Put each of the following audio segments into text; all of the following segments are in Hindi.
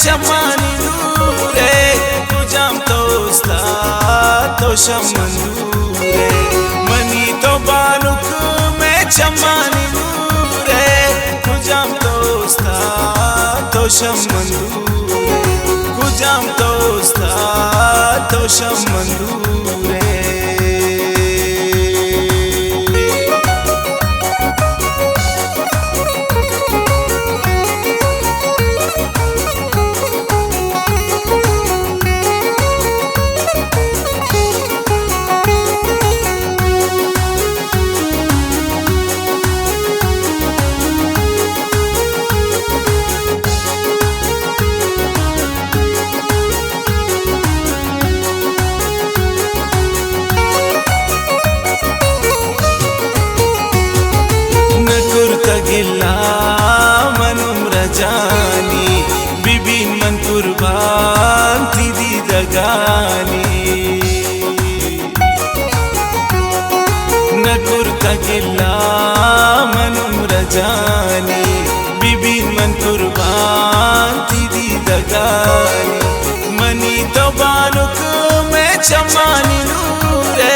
चमानी नूरे कुजाम तो उस्ताद तो शमनूरे मनी तो बानुक में चमानी नूरे कुजाम तो उस्ताद तो शमनूरे कुजाम तो उस्ताद तो शमनूरे गिल्ला मनुम रजानी बीबी मन कुर्बान थी दी दगानी नकुर का गिल्ला मनुम रजानी बीबी मन कुर्बान थी दी दगानी मनी तो बानुक में चमानी नूरे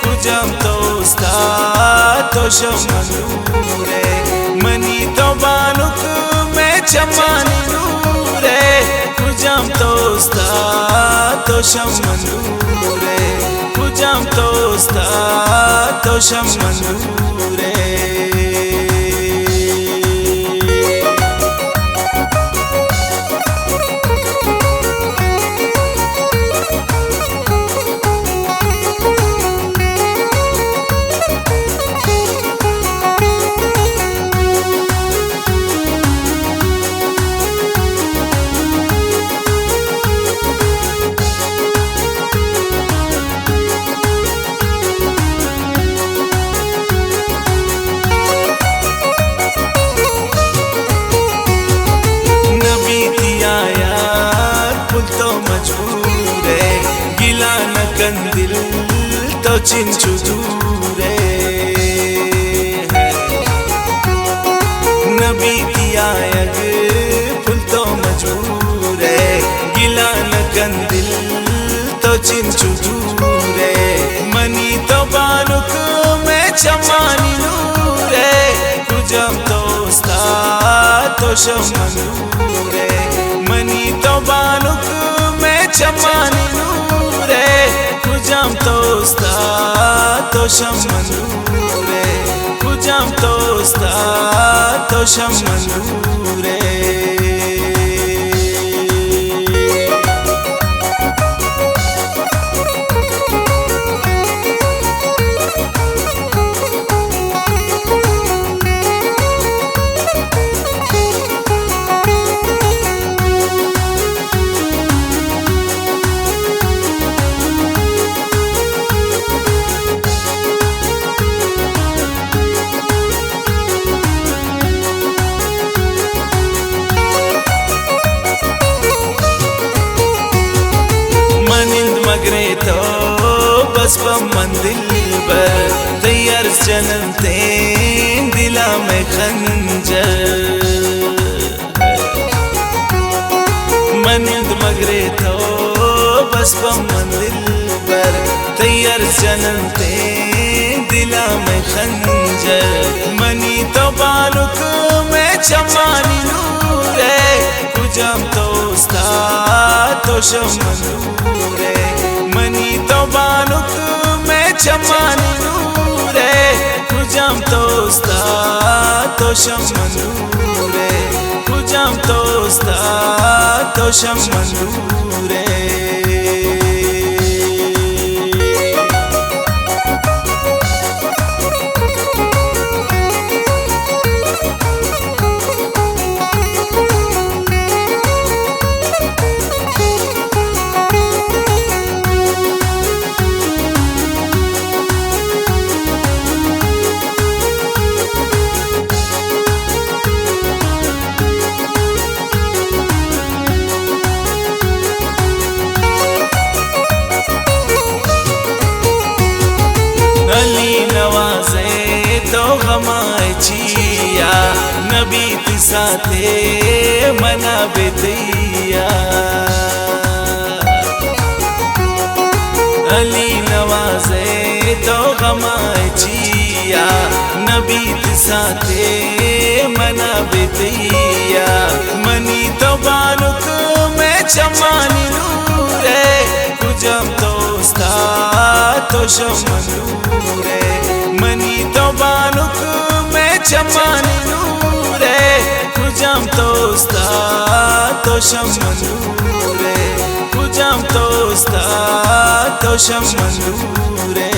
कुजाम तो उस्ताद तो शमनूरे मनी तो बानुक में चमानी नूरे कुजाम तो उस्ताद तो शमनूरे कुजाम तो उस्ताद तो शमनूरे कंदिल तो चिंचू दूरे नबी दिया यग फुल तो मजबूरे गिला न कंदिल तो चिंचू दूरे मनी तो बानुक में चमानी नूरे कुजाम तो उस्ताद तो शमनूरे मनी तो बानुक में चमानी नूरे कुजाम तो उस्ताद तो शमनूरे कुजाम तो उस्ताद तो शमनूरे मगरे तो बस मंदिल पर तैयार जनन ते दिला में खंजर मनिंद मगरे तो बस मंदिल पर तैयार जनन ते दिला में खंजर मनी तो बानुक में चमानी नूरे कुजाम तो उस्ताद तो शमनूरे मनी तो बानुक में चमानी नूरे कुजाम तो उस्ताद तो शमनूरे कुजाम तो उस्ताद तो शमनूरे नबी साथे मना बेतिया अली नवाजे तो गमाए जिया नबी साथे मना बेतिया मनी तो बानुक में चमानी नूरे कुजम तो उस्ताद तो शमनूरे मनी तो बानुक में चमानी नूरे कुजम तो उस्ताद तो शमनूरे कुजम तो उस्ताद तो शमनूरे